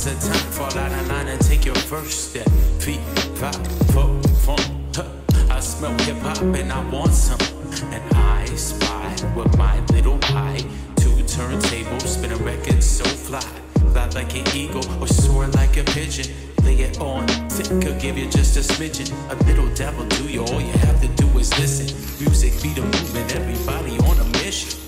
Now's the time, fall out of line and take your first step. Feet, pop, folk, funk. I smell hip hop and I want some. And I spy with my little eye. Two turntables, spin a record so fly. Fly like an eagle or soar like a pigeon. Lay it on thick, could give you just a smidgen. A little devil do you, all you have to do is listen. Music be the movement, everybody on a mission.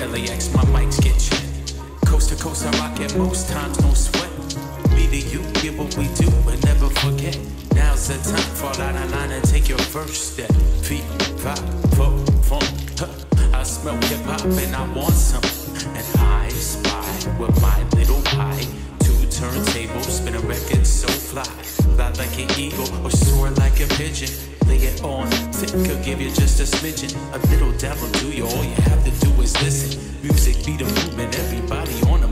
LAX, my mics get checked. Coast to coast, I rock it most times, no sweat. Me to you, get what we do and never forget. Now's the time, fall out of line and take your first step. Feet, pop, folk, funk. I smell hip hop and I want some. And I spy with my little eye. Two turntables, spin a record so fly. Fly like an eagle or soar like a pigeon. Lay it on thick, could give you just a smidgen. A little devil do you, all you have to do is listen. Music be the movement, everybody on a